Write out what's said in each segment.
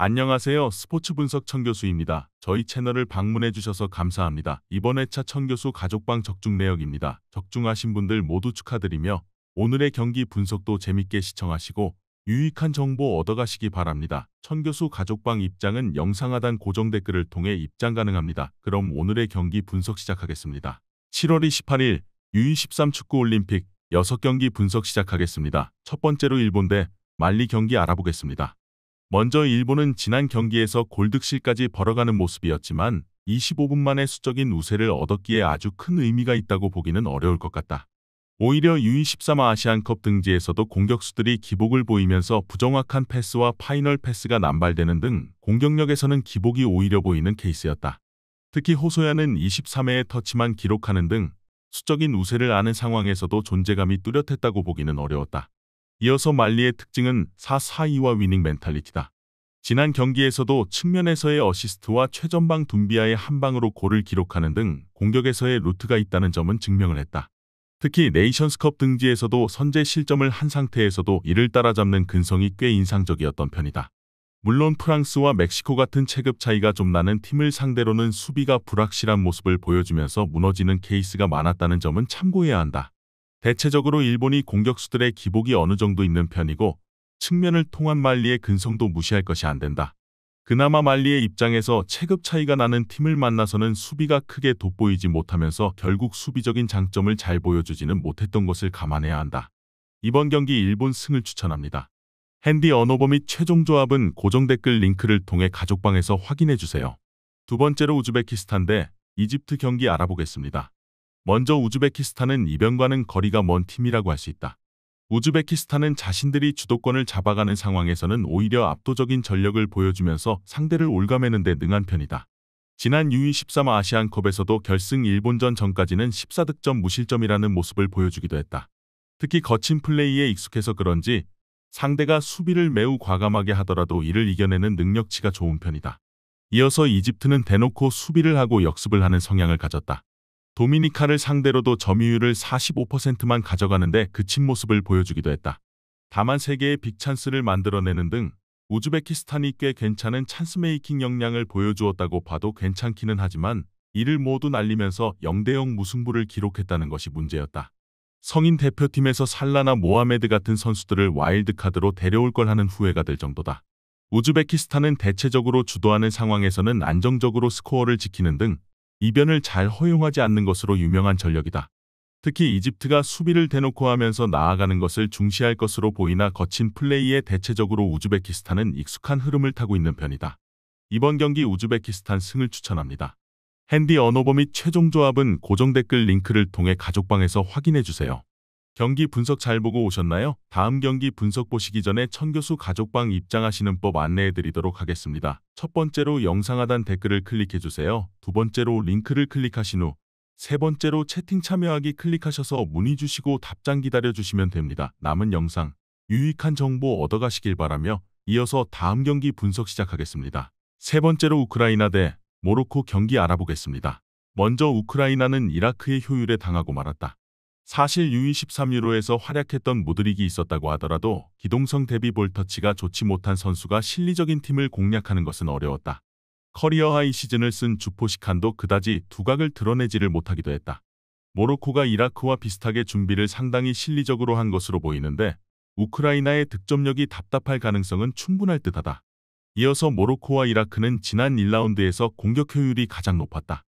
안녕하세요. 스포츠 분석 천교수입니다. 저희 채널을 방문해 주셔서 감사합니다. 이번 회차 천교수 가족방 적중 내역입니다. 적중하신 분들 모두 축하드리며 오늘의 경기 분석도 재밌게 시청하시고 유익한 정보 얻어가시기 바랍니다. 천교수 가족방 입장은 영상 하단 고정 댓글을 통해 입장 가능합니다. 그럼 오늘의 경기 분석 시작하겠습니다. 7월 28일 U23 축구올림픽 6경기 분석 시작하겠습니다. 첫 번째로 일본 대 말리 경기 알아보겠습니다. 먼저 일본은 지난 경기에서 골득실까지 벌어가는 모습이었지만 25분 만에 수적인 우세를 얻었기에 아주 큰 의미가 있다고 보기는 어려울 것 같다. 오히려 U23 아시안컵 등지에서도 공격수들이 기복을 보이면서 부정확한 패스와 파이널 패스가 남발되는 등 공격력에서는 기복이 오히려 보이는 케이스였다. 특히 호소야는 23회의 터치만 기록하는 등 수적인 우세를 아는 상황에서도 존재감이 뚜렷했다고 보기는 어려웠다. 이어서 말리의 특징은 4-4-2와 위닝 멘탈리티다. 지난 경기에서도 측면에서의 어시스트와 최전방 둠비아의 한 방으로 골을 기록하는 등 공격에서의 루트가 있다는 점은 증명을 했다. 특히 네이션스컵 등지에서도 선제 실점을 한 상태에서도 이를 따라잡는 근성이 꽤 인상적이었던 편이다. 물론 프랑스와 멕시코 같은 체급 차이가 좀 나는 팀을 상대로는 수비가 불확실한 모습을 보여주면서 무너지는 케이스가 많았다는 점은 참고해야 한다. 대체적으로 일본이 공격수들의 기복이 어느 정도 있는 편이고 측면을 통한 말리의 근성도 무시할 것이 안 된다. 그나마 말리의 입장에서 체급 차이가 나는 팀을 만나서는 수비가 크게 돋보이지 못하면서 결국 수비적인 장점을 잘 보여주지는 못했던 것을 감안해야 한다. 이번 경기 일본 승을 추천합니다. 핸디 언어버 및 최종 조합은 고정 댓글 링크를 통해 가족방에서 확인해주세요. 두 번째로 우즈베키스탄 대 이집트 경기 알아보겠습니다. 먼저 우즈베키스탄은 이변과는 거리가 먼 팀이라고 할 수 있다. 우즈베키스탄은 자신들이 주도권을 잡아가는 상황에서는 오히려 압도적인 전력을 보여주면서 상대를 올가매는 데 능한 편이다. 지난 U23 아시안컵에서도 결승 일본전 전까지는 14득점 무실점이라는 모습을 보여주기도 했다. 특히 거친 플레이에 익숙해서 그런지 상대가 수비를 매우 과감하게 하더라도 이를 이겨내는 능력치가 좋은 편이다. 이어서 이집트는 대놓고 수비를 하고 역습을 하는 성향을 가졌다. 도미니카를 상대로도 점유율을 45%만 가져가는데 그친 모습을 보여주기도 했다. 다만 3개의 빅찬스를 만들어내는 등 우즈베키스탄이 꽤 괜찮은 찬스메이킹 역량을 보여주었다고 봐도 괜찮기는 하지만 이를 모두 날리면서 0대0 무승부를 기록했다는 것이 문제였다. 성인 대표팀에서 살라나 모하메드 같은 선수들을 와일드카드로 데려올 걸 하는 후회가 될 정도다. 우즈베키스탄은 대체적으로 주도하는 상황에서는 안정적으로 스코어를 지키는 등 이변을 잘 허용하지 않는 것으로 유명한 전력이다. 특히 이집트가 수비를 대놓고 하면서 나아가는 것을 중시할 것으로 보이나 거친 플레이에 대체적으로 우즈베키스탄은 익숙한 흐름을 타고 있는 편이다. 이번 경기 우즈베키스탄 승을 추천합니다. 핸디 언어버 및 최종 조합은 고정 댓글 링크를 통해 가족방에서 확인해주세요. 경기 분석 잘 보고 오셨나요? 다음 경기 분석 보시기 전에 천교수 가족방 입장하시는 법 안내해드리도록 하겠습니다. 첫 번째로 영상 하단 댓글을 클릭해주세요. 두 번째로 링크를 클릭하신 후 세 번째로 채팅 참여하기 클릭하셔서 문의 주시고 답장 기다려주시면 됩니다. 남은 영상 유익한 정보 얻어가시길 바라며 이어서 다음 경기 분석 시작하겠습니다. 세 번째로 우크라이나 대 모로코 경기 알아보겠습니다. 먼저 우크라이나는 이라크의 효율에 당하고 말았다. 사실 U23 유로에서 활약했던 무드릭이 있었다고 하더라도 기동성 대비 볼터치가 좋지 못한 선수가 실리적인 팀을 공략하는 것은 어려웠다. 커리어 하이 시즌을 쓴 주포시칸도 그다지 두각을 드러내지를 못하기도 했다. 모로코가 이라크와 비슷하게 준비를 상당히 실리적으로 한 것으로 보이는데 우크라이나의 득점력이 답답할 가능성은 충분할 듯하다. 이어서 모로코와 이라크는 지난 1라운드에서 공격 효율이 가장 높았다.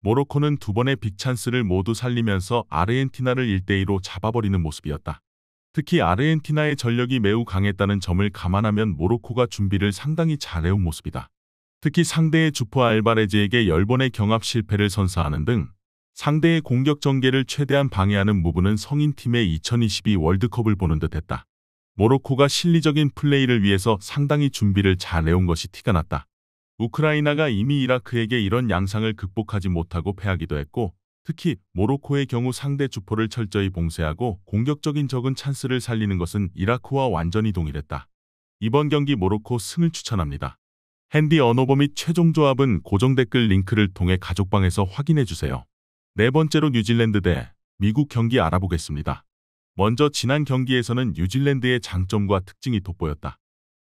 모로코는 두 번의 빅찬스를 모두 살리면서 아르헨티나를 1대2로 잡아버리는 모습이었다. 특히 아르헨티나의 전력이 매우 강했다는 점을 감안하면 모로코가 준비를 상당히 잘해온 모습이다. 특히 상대의 주포 알바레즈에게 10번의 경합 실패를 선사하는 등 상대의 공격 전개를 최대한 방해하는 무브는 성인팀의 2022 월드컵을 보는 듯했다. 모로코가 실리적인 플레이를 위해서 상당히 준비를 잘해온 것이 티가 났다. 우크라이나가 이미 이라크에게 이런 양상을 극복하지 못하고 패하기도 했고 특히 모로코의 경우 상대 주포를 철저히 봉쇄하고 공격적인 적은 찬스를 살리는 것은 이라크와 완전히 동일했다. 이번 경기 모로코 승을 추천합니다. 핸디 언어버 및 최종 조합은 고정 댓글 링크를 통해 가족방에서 확인해주세요. 네 번째로 뉴질랜드 대 미국 경기 알아보겠습니다. 먼저 지난 경기에서는 뉴질랜드의 장점과 특징이 돋보였다.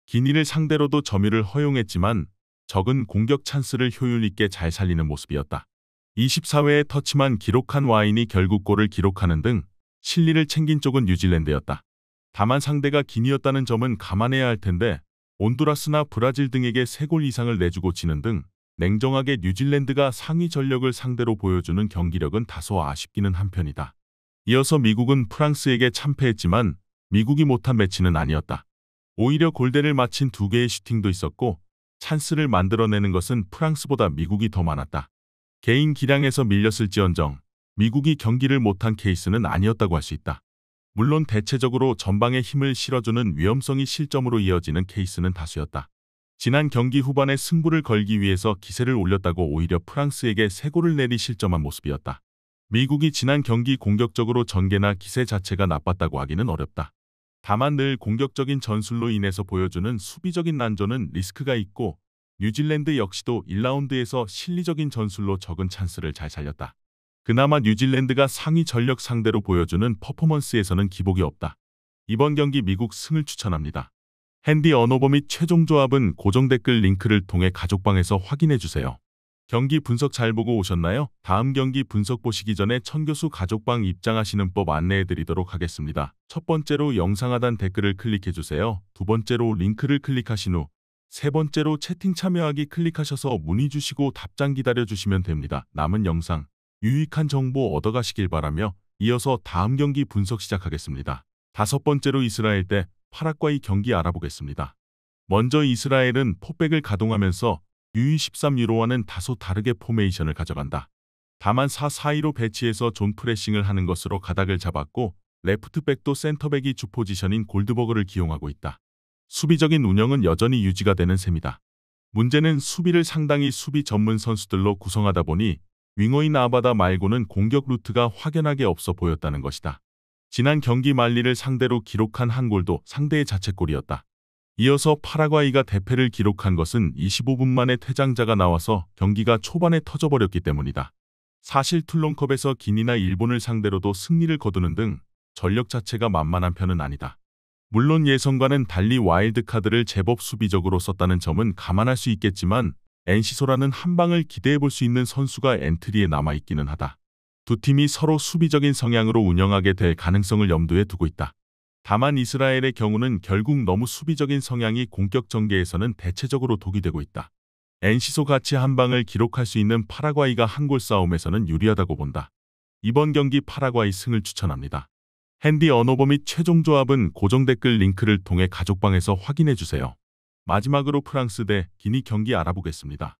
기니를 상대로도 점유를 허용했지만 적은 공격 찬스를 효율 있게 잘 살리는 모습이었다. 24회의 터치만 기록한 와인이 결국 골을 기록하는 등 실리를 챙긴 쪽은 뉴질랜드였다. 다만 상대가 기니였다는 점은 감안해야 할 텐데 온두라스나 브라질 등에게 3골 이상을 내주고 지는 등 냉정하게 뉴질랜드가 상위 전력을 상대로 보여주는 경기력은 다소 아쉽기는 한편이다. 이어서 미국은 프랑스에게 참패했지만 미국이 못한 매치는 아니었다. 오히려 골대를 맞힌 2개의 슈팅도 있었고 찬스를 만들어내는 것은 프랑스보다 미국이 더 많았다. 개인 기량에서 밀렸을지언정 미국이 경기를 못한 케이스는 아니었다고 할 수 있다. 물론 대체적으로 전방에 힘을 실어주는 위험성이 실점으로 이어지는 케이스는 다수였다. 지난 경기 후반에 승부를 걸기 위해서 기세를 올렸다고 오히려 프랑스에게 3골을 내리 실점한 모습이었다. 미국이 지난 경기 공격적으로 전개나 기세 자체가 나빴다고 하기는 어렵다. 다만 늘 공격적인 전술로 인해서 보여주는 수비적인 난조는 리스크가 있고 뉴질랜드 역시도 1라운드에서 실리적인 전술로 적은 찬스를 잘 살렸다. 그나마 뉴질랜드가 상위 전력 상대로 보여주는 퍼포먼스에서는 기복이 없다. 이번 경기 미국 승을 추천합니다. 핸디 언오버 및 최종 조합은 고정 댓글 링크를 통해 가족방에서 확인해주세요. 경기 분석 잘 보고 오셨나요? 다음 경기 분석 보시기 전에 천교수 가족방 입장하시는 법 안내해드리도록 하겠습니다. 첫 번째로 영상 하단 댓글을 클릭해주세요. 두 번째로 링크를 클릭하신 후 세 번째로 채팅 참여하기 클릭하셔서 문의 주시고 답장 기다려주시면 됩니다. 남은 영상 유익한 정보 얻어가시길 바라며 이어서 다음 경기 분석 시작하겠습니다. 다섯 번째로 이스라엘 대 파라과이 경기 알아보겠습니다. 먼저 이스라엘은 포백을 가동하면서 U23유로와는 다소 다르게 포메이션을 가져간다. 다만 4-4-2로 배치해서 존 프레싱을 하는 것으로 가닥을 잡았고 레프트백도 센터백이 주 포지션인 골드버그를 기용하고 있다. 수비적인 운영은 여전히 유지가 되는 셈이다. 문제는 수비를 상당히 수비 전문 선수들로 구성하다 보니 윙어인 아바다 말고는 공격 루트가 확연하게 없어 보였다는 것이다. 지난 경기 말리를 상대로 기록한 한 골도 상대의 자책골이었다. 이어서 파라과이가 대패를 기록한 것은 25분 만에 퇴장자가 나와서 경기가 초반에 터져버렸기 때문이다. 사실 툴론컵에서 기니나 일본을 상대로도 승리를 거두는 등 전력 자체가 만만한 편은 아니다. 물론 예선과는 달리 와일드카드를 제법 수비적으로 썼다는 점은 감안할 수 있겠지만 엔시소라는 한 방을 기대해볼 수 있는 선수가 엔트리에 남아있기는 하다. 두 팀이 서로 수비적인 성향으로 운영하게 될 가능성을 염두에 두고 있다. 다만 이스라엘의 경우는 결국 너무 수비적인 성향이 공격 전개에서는 대체적으로 독이 되고 있다. 엔시소 같이 한 방을 기록할 수 있는 파라과이가 한 골 싸움에서는 유리하다고 본다. 이번 경기 파라과이 승을 추천합니다. 핸디 언오버 및 최종 조합은 고정 댓글 링크를 통해 가족방에서 확인해주세요. 마지막으로 프랑스 대 기니 경기 알아보겠습니다.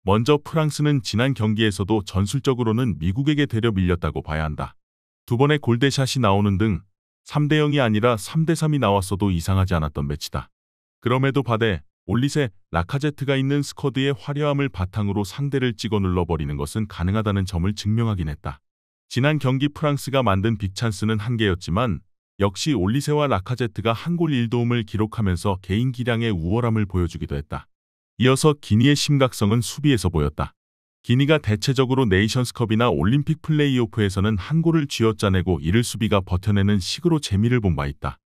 먼저 프랑스는 지난 경기에서도 전술적으로는 미국에게 되려 밀렸다고 봐야 한다. 두 번의 골대샷이 나오는 등 3대0이 아니라 3대3이 나왔어도 이상하지 않았던 매치다. 그럼에도 바데 올리세, 라카제트가 있는 스쿼드의 화려함을 바탕으로 상대를 찍어 눌러버리는 것은 가능하다는 점을 증명하긴 했다. 지난 경기 프랑스가 만든 빅찬스는 1개였지만 역시 올리세와 라카제트가 한 골 1도움을 기록하면서 개인 기량의 우월함을 보여주기도 했다. 이어서 기니의 심각성은 수비에서 보였다. 기니가 대체적으로 네이션스컵이나 올림픽 플레이오프에서는 한 골을 쥐어짜내고 이를 수비가 버텨내는 식으로 재미를 본 바 있다.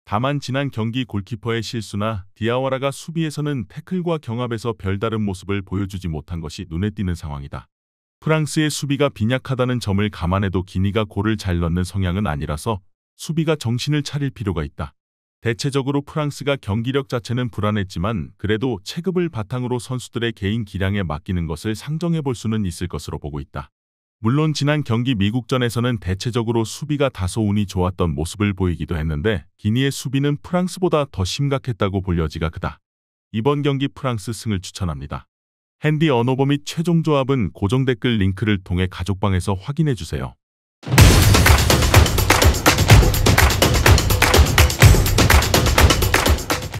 다만 지난 경기 골키퍼의 실수나 디아와라가 수비에서는 태클과 경합에서 별다른 모습을 보여주지 못한 것이 눈에 띄는 상황이다. 프랑스의 수비가 빈약하다는 점을 감안해도 기니가 골을 잘 넣는 성향은 아니라서 수비가 정신을 차릴 필요가 있다. 대체적으로 프랑스가 경기력 자체는 불안했지만 그래도 체급을 바탕으로 선수들의 개인 기량에 맡기는 것을 상정해 볼 수는 있을 것으로 보고 있다. 물론 지난 경기 미국전에서는 대체적으로 수비가 다소 운이 좋았던 모습을 보이기도 했는데 기니의 수비는 프랑스보다 더 심각했다고 볼 여지가 크다. 이번 경기 프랑스 승을 추천합니다. 핸디 언오버 및 최종 조합은 고정 댓글 링크를 통해 가족방에서 확인해주세요.